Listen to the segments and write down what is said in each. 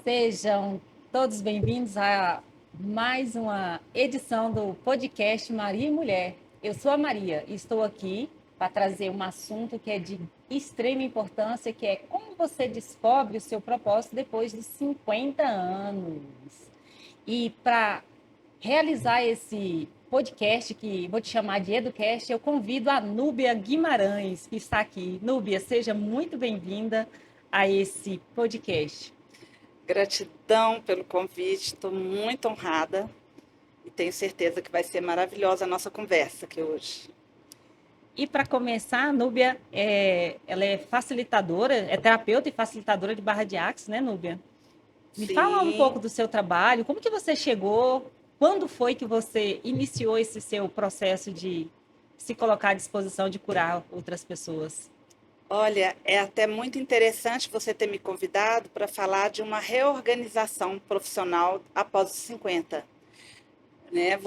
Sejam todos bem-vindos a mais uma edição do podcast Maria e Mulher. Eu sou a Maria e estou aqui para trazer um assunto que é de extrema importância, que é como você descobre o seu propósito depois de 50 anos. E para realizar esse podcast, que vou te chamar de Educast, eu convido a Núbia Guimarães, que está aqui. Núbia, seja muito bem-vinda a esse podcast. Gratidão pelo convite, estou muito honrada e tenho certeza que vai ser maravilhosa a nossa conversa aqui hoje. E para começar, a Núbia, ela é facilitadora, é terapeuta e facilitadora de barra de axis, né, Núbia? Me fala um pouco Sim, do seu trabalho, como que você chegou, quando foi que você iniciou esse seu processo de se colocar à disposição de curar outras pessoas? olha, é até muito interessante você ter me convidado para falar de uma reorganização profissional após os 50, né?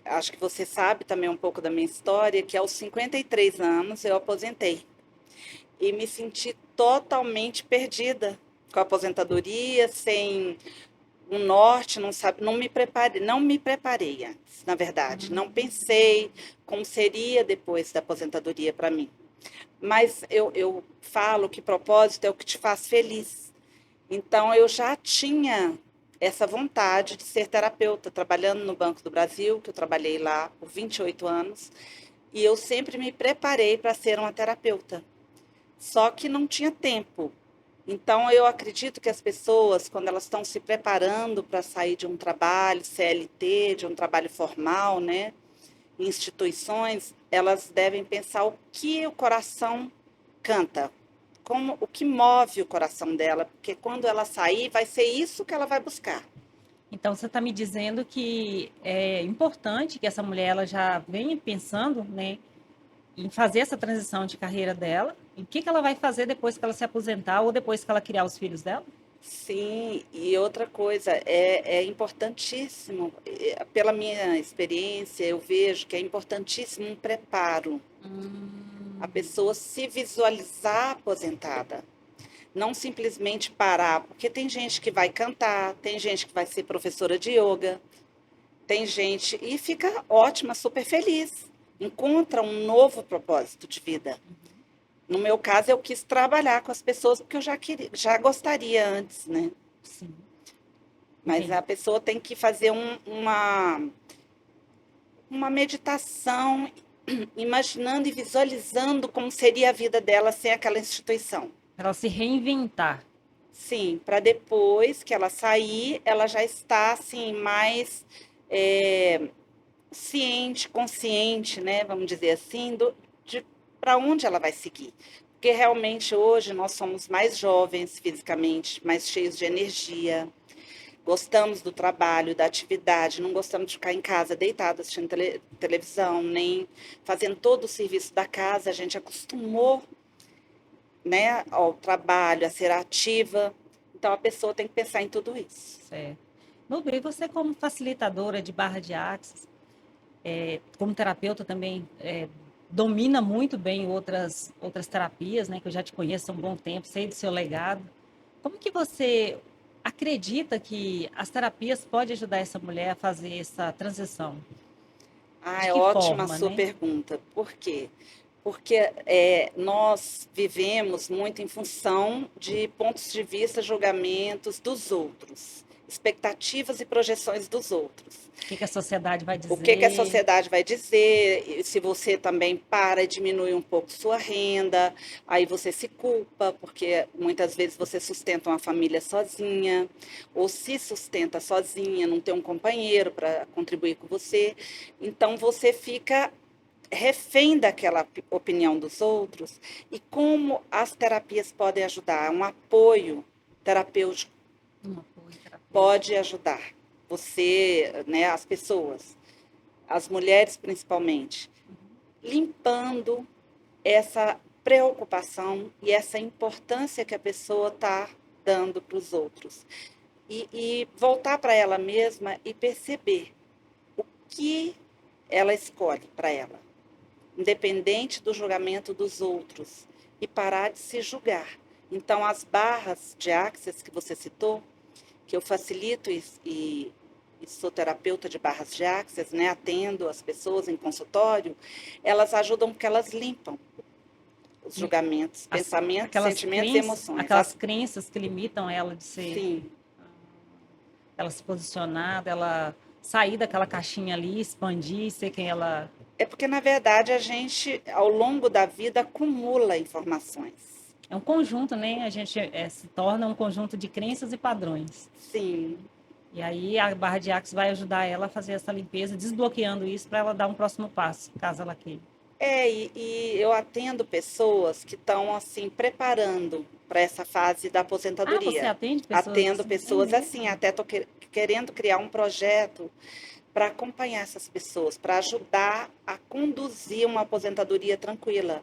Acho que você sabe também um pouco da minha história, que aos 53 anos eu aposentei e me senti totalmente perdida com a aposentadoria, sem um norte, não me preparei antes, na verdade. Não pensei como seria depois da aposentadoria para mim. Mas eu falo que propósito é o que te faz feliz. Então eu já tinha essa vontade de ser terapeuta, trabalhando no Banco do Brasil, que eu trabalhei lá por 28 anos, e eu sempre me preparei para ser uma terapeuta. Só que não tinha tempo. Então, eu acredito que as pessoas, quando elas estão se preparando para sair de um trabalho CLT, de um trabalho formal, né, em instituições, elas devem pensar o que o coração canta, como o que move o coração dela, porque quando ela sair, vai ser isso que ela vai buscar. Então, você está me dizendo que é importante que essa mulher ela já venha pensando, né, em fazer essa transição de carreira dela, e o que que ela vai fazer depois que ela se aposentar ou depois que ela criar os filhos dela? Sim, e outra coisa, é importantíssimo, pela minha experiência, eu vejo que é importantíssimo um preparo. A pessoa se visualizar aposentada, não simplesmente parar, porque tem gente que vai cantar, tem gente que vai ser professora de yoga, tem gente e fica ótima, super feliz, encontra um novo propósito de vida. No meu caso, eu quis trabalhar com as pessoas porque eu já gostaria antes, né? Sim, Mas entendi. a pessoa tem que fazer uma meditação, imaginando e visualizando como seria a vida dela sem aquela instituição. Para ela se reinventar. Sim, para depois que ela sair, ela já está assim mais é, ciente, consciente, né? Vamos dizer assim, de para onde ela vai seguir. Porque realmente hoje nós somos mais jovens fisicamente, mais cheios de energia, gostamos do trabalho, da atividade, não gostamos de ficar em casa deitado assistindo televisão, nem fazendo todo o serviço da casa. A gente acostumou, né, ao trabalho, a ser ativa. Então a pessoa tem que pensar em tudo isso. Certo. Nubia, e você como facilitadora de barra de axis, como terapeuta também, domina muito bem outras terapias, né, que eu já te conheço há um bom tempo, sei do seu legado. Como que você acredita que as terapias podem ajudar essa mulher a fazer essa transição? Ah, De é que ótima a forma, sua né? pergunta. Por quê? Porque nós vivemos muito em função de pontos de vista, julgamentos dos outros, expectativas e projeções dos outros. O que que a sociedade vai O que a dizer? sociedade vai dizer, se você também para e diminui um pouco sua renda, aí você se culpa, porque muitas vezes você sustenta uma família sozinha, ou se sustenta sozinha, não tem um companheiro para contribuir com você. Então você fica refém daquela opinião dos outros. E como as terapias podem ajudar? Um apoio terapêutico Um apoio terapêutico. pode ajudar você, né, as pessoas, as mulheres principalmente, limpando essa preocupação e essa importância que a pessoa está dando para os outros. E voltar para ela mesma e perceber o que ela escolhe para ela, independente do julgamento dos outros, e parar de se julgar. Então, as barras de axis que você citou, que eu facilito e sou terapeuta de barras de axis, né? Atendo as pessoas em consultório, elas ajudam porque elas limpam os julgamentos, pensamentos, sentimentos e emoções. Aquelas crenças que limitam ela de ser, Sim. ela se posicionar, ela sair daquela caixinha ali, expandir, ser quem ela... É porque, na verdade, a gente, ao longo da vida, acumula informações. É um conjunto, né? A gente se torna um conjunto de crenças e padrões. Sim. E aí a barra de axis vai ajudar ela a fazer essa limpeza, desbloqueando isso para ela dar um próximo passo, caso ela queira. E eu atendo pessoas que estão, assim, preparando para essa fase da Ah, você aposentadoria. atende pessoas Atendo assim? É pessoas assim, mesmo? até estou querendo criar um projeto para acompanhar essas pessoas, para ajudar a conduzir uma aposentadoria tranquila.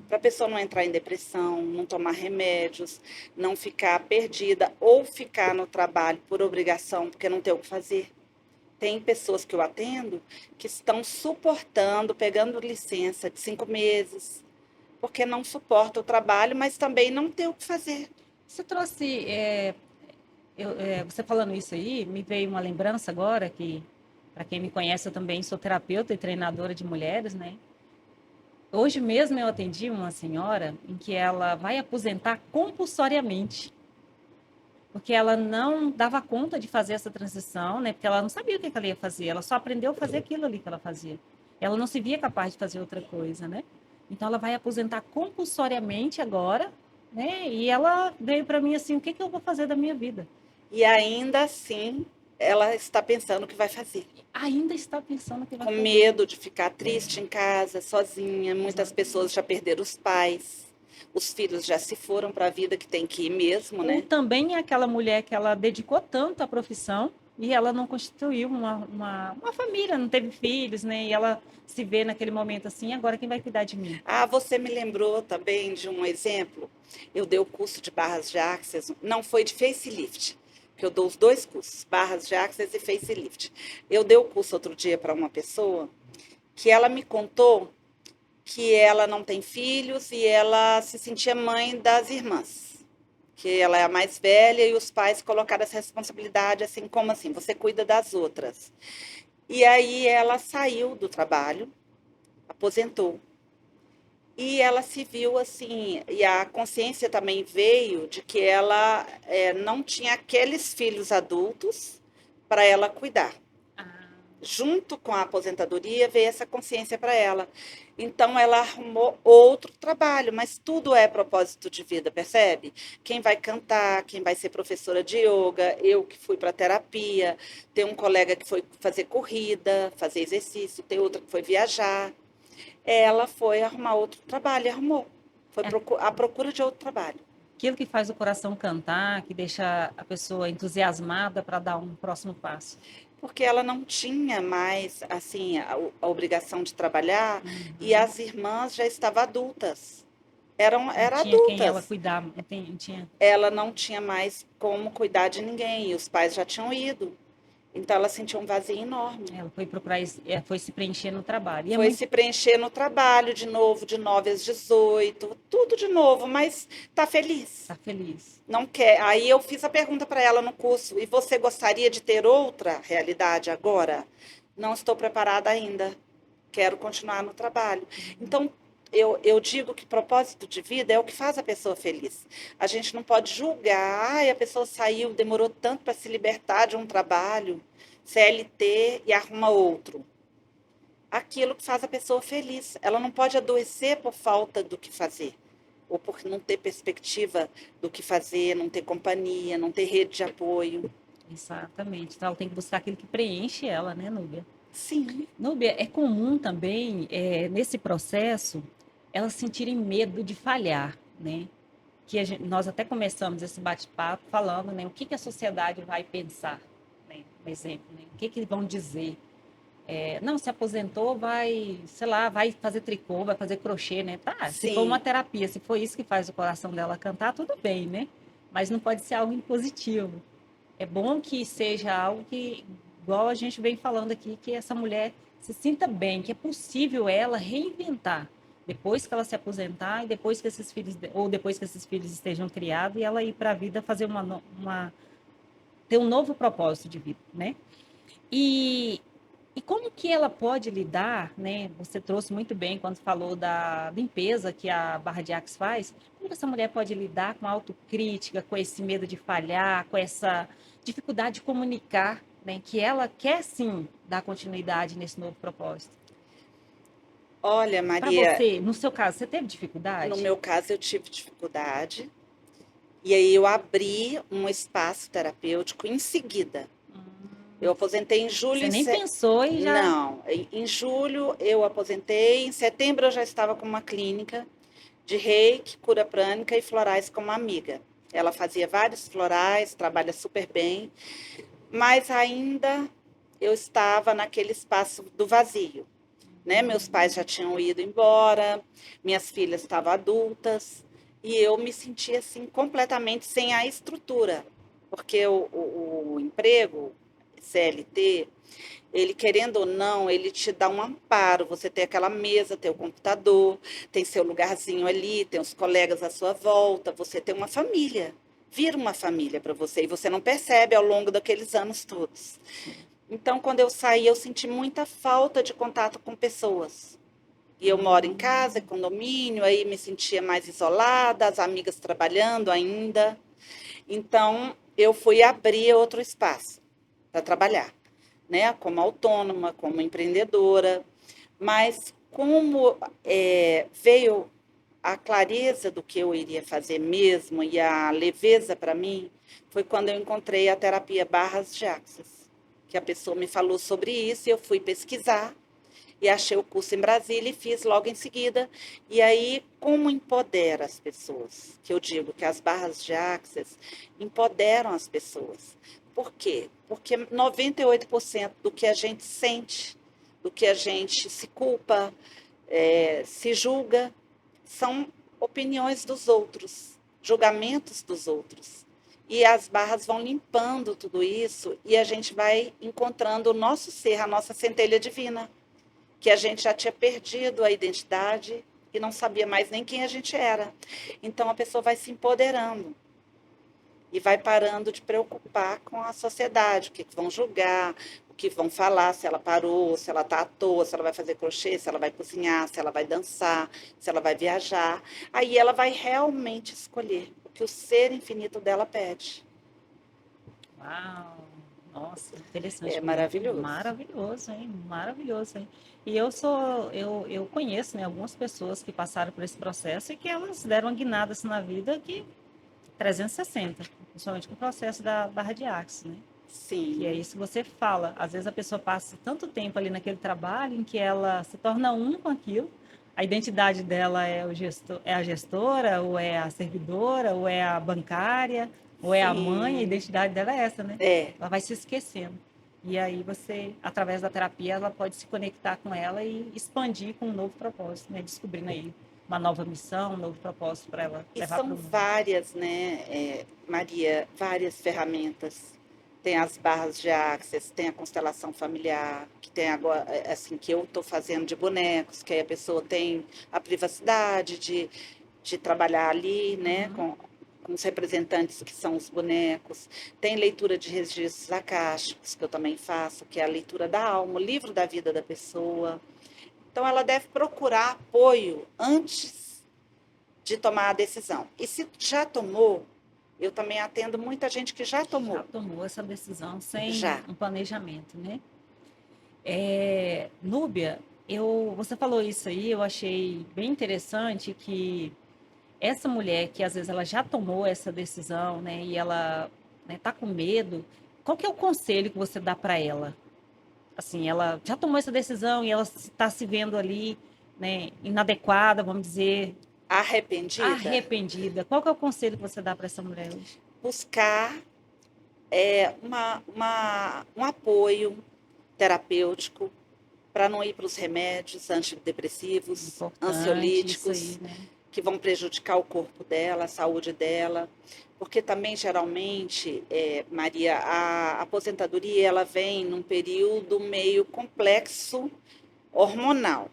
Para a pessoa não entrar em depressão, não tomar remédios, não ficar perdida ou ficar no trabalho por obrigação, porque não tem o que fazer. Tem pessoas que eu atendo que estão suportando, pegando licença de 5 meses, porque não suporta o trabalho, mas também não tem o que fazer. Você trouxe, você falando isso aí, me veio uma lembrança agora que, para quem me conhece, eu também sou terapeuta e treinadora de mulheres, né? Hoje mesmo eu atendi uma senhora em que ela vai aposentar compulsoriamente, porque ela não dava conta de fazer essa transição, né? Porque ela não sabia o que ela ia fazer, ela só aprendeu a fazer aquilo ali que ela fazia. Ela não se via capaz de fazer outra coisa, né? Então ela vai aposentar compulsoriamente agora, né? E ela veio para mim assim, o que que eu vou fazer da minha vida? E ainda assim, ela está pensando o que vai fazer. Ainda está pensando o que vai Com fazer. medo de ficar triste em casa, sozinha. Muitas pessoas já perderam os pais. Os filhos já se foram para a vida que tem que ir mesmo, Ou né? também é aquela mulher que ela dedicou tanto à profissão e ela não constituiu uma família, não teve filhos, né? E ela se vê naquele momento assim, agora quem vai cuidar de mim? Ah, você me lembrou também de um exemplo. Eu dei o curso de barras de axis, não foi de facelift, que eu dou os dois cursos, barras de axis e facelift. Eu dei o curso outro dia para uma pessoa que ela me contou que ela não tem filhos e ela se sentia mãe das irmãs, que ela é a mais velha e os pais colocaram essa responsabilidade assim, como assim, você cuida das outras. E aí ela saiu do trabalho, aposentou. E ela se viu assim, e a consciência também veio de que ela não tinha aqueles filhos adultos para ela cuidar. Ah, Junto com a aposentadoria veio essa consciência para ela. Então ela arrumou outro trabalho, mas tudo é propósito de vida, percebe? Quem vai cantar, quem vai ser professora de yoga, eu que fui para terapia, tem um colega que foi fazer corrida, fazer exercício, tem outra que foi viajar. Ela foi arrumar outro trabalho e arrumou. Foi é à procura de outro trabalho. aquilo que faz o coração cantar, que deixa a pessoa entusiasmada para dar um próximo passo. Porque ela não tinha mais assim a obrigação de trabalhar e Uhum. as irmãs já estavam adultas. Não Eram tinha quem ela adultas. cuidar, não tinha. Ela não tinha mais como cuidar de ninguém e os pais já tinham ido. Então ela sentiu um vazio enorme. Ela foi procurar, foi se preencher no trabalho. E é Foi muito, se preencher no trabalho de novo, de 9 às 18, tudo de novo, mas tá feliz. tá feliz. Não quer. Aí eu fiz a pergunta para ela no curso: e você gostaria de ter outra realidade agora? Não estou preparada ainda. Quero continuar no trabalho. Então, eu digo que propósito de vida é o que faz a pessoa feliz. A gente não pode julgar, a pessoa saiu, demorou tanto para se libertar de um trabalho, CLT, e arruma outro. Aquilo que faz a pessoa feliz. Ela não pode adoecer por falta do que fazer ou por não ter perspectiva do que fazer, não ter companhia, não ter rede de apoio. Exatamente. Então ela tem que buscar aquilo que preenche ela, né, Núbia? Sim, Núbia, é comum também, nesse processo, elas sentirem medo de falhar, né? Que nós até começamos esse bate-papo falando, né, o que que a sociedade vai pensar, né? Por exemplo, né? O que que vão dizer? Não, se aposentou, vai, sei lá, vai fazer tricô, vai fazer crochê, né? Tá, se for uma sim. terapia, se for isso que faz o coração dela cantar, tudo bem, né? Mas não pode ser algo impositivo. É bom que seja algo que, igual a gente vem falando aqui, que essa mulher se sinta bem, que é possível ela reinventar depois que ela se aposentar e depois que esses filhos, ou depois que esses filhos estejam criados e ela ir para a vida fazer ter um novo propósito de vida, né? E, e como que ela pode lidar, né? Você trouxe muito bem quando falou da limpeza que a Barra de Axis faz. Como que essa mulher pode lidar com a autocrítica, com esse medo de falhar, com essa dificuldade de comunicar, né? Que ela quer sim dar continuidade nesse novo propósito. Olha, Para Maria, você, no seu caso, você teve no dificuldade? meu caso eu tive dificuldade, e aí eu abri um espaço terapêutico em seguida. Eu aposentei em julho. Você nem pensou e já. Não, em julho eu aposentei, em setembro eu já estava com uma clínica de reiki, cura prânica e florais com uma amiga. Ela fazia vários florais, trabalha super bem, mas ainda eu estava naquele espaço do vazio, né? Meus pais já tinham ido embora, minhas filhas estavam adultas e eu me sentia assim completamente sem a estrutura, porque o emprego CLT, ele querendo ou não, ele te dá um amparo. Você tem aquela mesa, tem o computador, tem seu lugarzinho ali, tem os colegas à sua volta, você tem uma família. Vira uma família para você e você não percebe ao longo daqueles anos todos. Então, quando eu saí, eu senti muita falta de contato com pessoas. E eu moro em casa, é condomínio, aí me sentia mais isolada, as amigas trabalhando ainda. Então, eu fui abrir outro espaço para trabalhar, né? Como autônoma, como empreendedora. Mas como veio a clareza do que eu iria fazer mesmo e a leveza para mim, foi quando eu encontrei a terapia Barras de Axis, que a pessoa me falou sobre isso e eu fui pesquisar e achei o curso em Brasília e fiz logo em seguida. E aí, como empodera as pessoas? Que eu digo que as barras de Axis empoderam as pessoas. Por quê? Porque 98% do que a gente sente, do que a gente se culpa, se julga, são opiniões dos outros, julgamentos dos outros. E as barras vão limpando tudo isso e a gente vai encontrando o nosso ser, a nossa centelha divina, que a gente já tinha perdido a identidade e não sabia mais nem quem a gente era. Então a pessoa vai se empoderando e vai parando de preocupar com a sociedade, o que vão julgar, o que vão falar, se ela parou, se ela está à toa, se ela vai fazer crochê, se ela vai cozinhar, se ela vai dançar, se ela vai viajar. Aí ela vai realmente escolher o que o ser infinito dela pede. Uau! Nossa, É interessante mesmo. maravilhoso. Maravilhoso, hein? Maravilhoso, hein? E eu conheço, né, algumas pessoas que passaram por esse processo e que elas deram uma guinada assim, na vida que 360, principalmente com o processo da barra de axis, né? Que é Sim, isso que você fala. Às vezes a pessoa passa tanto tempo ali naquele trabalho em que ela se torna um com aquilo. A identidade dela é, é a gestora, ou é a servidora, ou é a bancária, ou é a mãe. A sim. identidade dela é essa, né? É, Ela vai se esquecendo. E aí você, através da terapia, ela pode se conectar com ela e expandir com um novo propósito, né? Descobrindo aí uma nova missão, um novo propósito para ela e levar para são o mundo. várias, né, Maria, várias ferramentas. Tem as barras de Access, tem a constelação familiar, que tem agora, assim, que eu estou fazendo de bonecos, que aí a pessoa tem a privacidade de trabalhar ali, né, Uhum. com os representantes que são os bonecos. Tem leitura de registros akáshicos, que eu também faço, que é a leitura da alma, o livro da vida da pessoa. Então, ela deve procurar apoio antes de tomar a decisão. E se já tomou, eu também atendo muita gente que já Já tomou. tomou essa decisão sem Já. um planejamento, né? Núbia, você falou isso aí, eu achei bem interessante que essa mulher que às vezes ela já tomou essa decisão, né, e ela, né, tá com medo, qual que é o conselho que você dá para ela? Assim, ela já tomou essa decisão e ela está se vendo ali, né, inadequada, vamos dizer, Arrependida? arrependida. Qual que é o conselho que você dá para essa mulher hoje? Buscar um apoio terapêutico para não ir para os remédios antidepressivos, Importante isso aí, ansiolíticos, né? que vão prejudicar o corpo dela, a saúde dela. Porque também, geralmente, Maria, a aposentadoria ela vem num período meio complexo hormonal.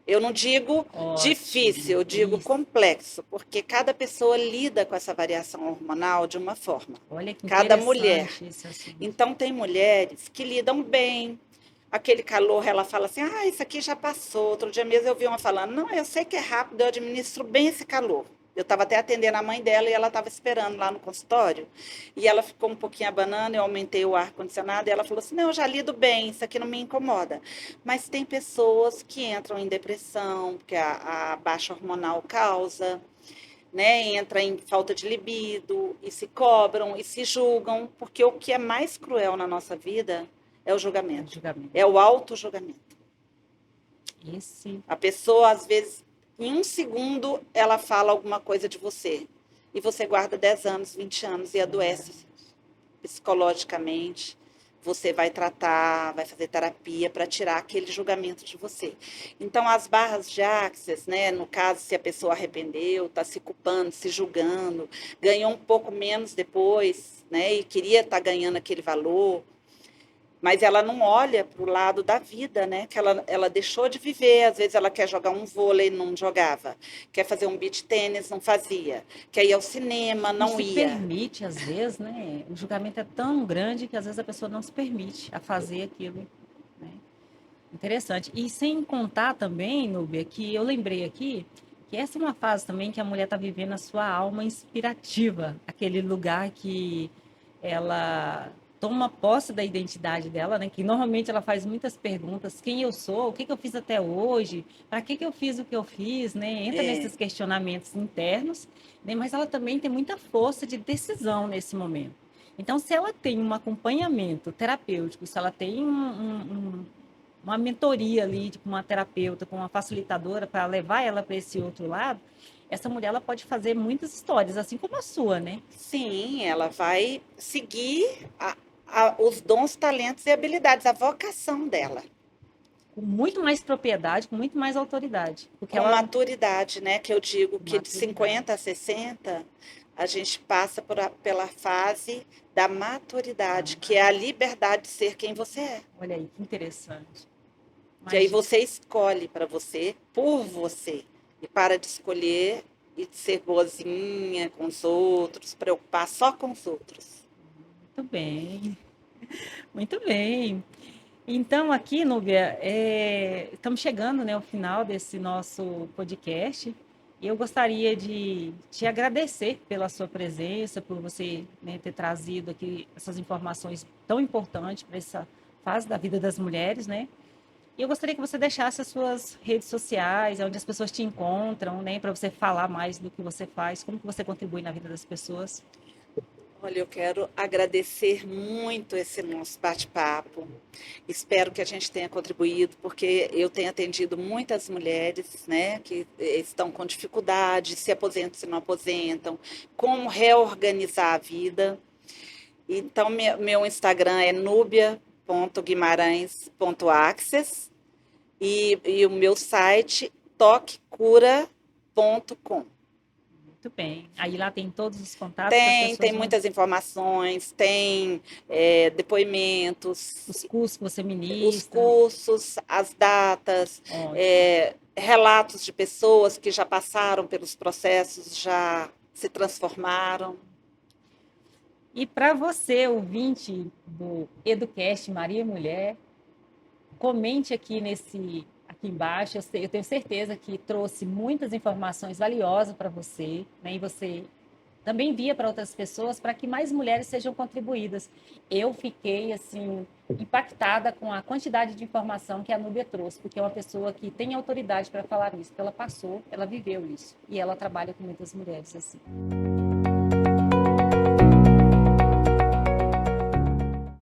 Eu não digo difícil, eu digo Isso. complexo, porque cada pessoa lida com essa variação hormonal de uma forma. Olha que Cada mulher. interessante esse assunto. Então, tem mulheres que lidam bem. Aquele calor, ela fala assim: ah, isso aqui já passou. Outro dia mesmo eu vi uma falando: não, eu sei que é rápido, eu administro bem esse calor. Eu estava até atendendo a mãe dela e ela estava esperando lá no consultório. E ela ficou um pouquinho abanando, eu aumentei o ar-condicionado e ela falou assim: não, eu já lido bem, isso aqui não me incomoda. Mas tem pessoas que entram em depressão, porque a baixa hormonal causa, né? Entra em falta de libido e se cobram e se julgam, porque o que é mais cruel na nossa vida é o É o julgamento, julgamento. é o auto-julgamento. Esse, A pessoa, às vezes, em um segundo, ela fala alguma coisa de você. E você guarda 10 anos, 20 anos e adoece psicologicamente. Você vai tratar, vai fazer terapia para tirar aquele julgamento de você. Então, as barras de Axis, né, no caso, se a pessoa arrependeu, está se culpando, se julgando, ganhou um pouco menos depois, né, e queria estar ganhando aquele valor, mas ela não olha para o lado da vida, né? Que ela deixou de viver. Às vezes ela quer jogar um vôlei, não jogava. Quer fazer um beach tênis, não fazia. Quer ir ao cinema, não não se ia. permite, às vezes, né? O julgamento é tão grande que às vezes a pessoa não se permite a fazer aquilo, né? Interessante. E sem contar também, Núbia, que eu lembrei aqui que essa é uma fase também que a mulher está vivendo a sua alma inspirativa, aquele lugar que ela toma posse da identidade dela, né? Que normalmente ela faz muitas perguntas: quem eu sou, o que que eu fiz até hoje, para que que eu fiz o que eu fiz, né? Entra É, nesses questionamentos internos, né? Mas ela também tem muita força de decisão nesse momento. Então, se ela tem um acompanhamento terapêutico, se ela tem uma mentoria ali, com uma terapeuta, com uma facilitadora para levar ela para esse outro lado, essa mulher ela pode fazer muitas histórias, assim como a sua, né? sim, ela vai seguir os dons, talentos e habilidades, a vocação dela. Com muito mais propriedade, com muito mais autoridade, porque Com ela maturidade, né? Que eu digo que de maturidade. 50 a 60, a gente passa pela fase da maturidade, que é a liberdade de ser quem você é. Olha aí, que interessante. Que aí Imagina, você escolhe para você, por você, e para de escolher e de ser boazinha com os outros, preocupar só com os outros. muito bem, muito bem. Então, aqui, Núbia, estamos chegando, né, ao final desse nosso podcast. E eu gostaria de te agradecer pela sua presença, por você, né, ter trazido aqui essas informações tão importantes para essa fase da vida das mulheres, né? E eu gostaria que você deixasse as suas redes sociais, onde as pessoas te encontram, né, para você falar mais do que você faz, como que você contribui na vida das pessoas. Olha, eu quero agradecer muito esse nosso bate-papo. Espero que a gente tenha contribuído, porque eu tenho atendido muitas mulheres, né, que estão com dificuldade, se aposentam, se não aposentam, como reorganizar a vida. Então, meu Instagram é nubia.guimarães.access e o meu site toquecura.com. Muito bem. Aí lá tem todos os contatos que as Tem pessoas vão. muitas informações, tem depoimentos, Os cursos que você os ministra. cursos, as datas, Ótimo. relatos de pessoas que já passaram pelos processos, já se transformaram. E para você, ouvinte do Educast Maria Mulher, comente aqui embaixo. Eu tenho certeza que trouxe muitas informações valiosas para você, né? E você também envia para outras pessoas para que mais mulheres sejam contribuídas. Eu fiquei assim impactada com a quantidade de informação que a Núbia trouxe, porque é uma pessoa que tem autoridade para falar isso, porque ela passou, ela viveu isso e ela trabalha com muitas mulheres assim.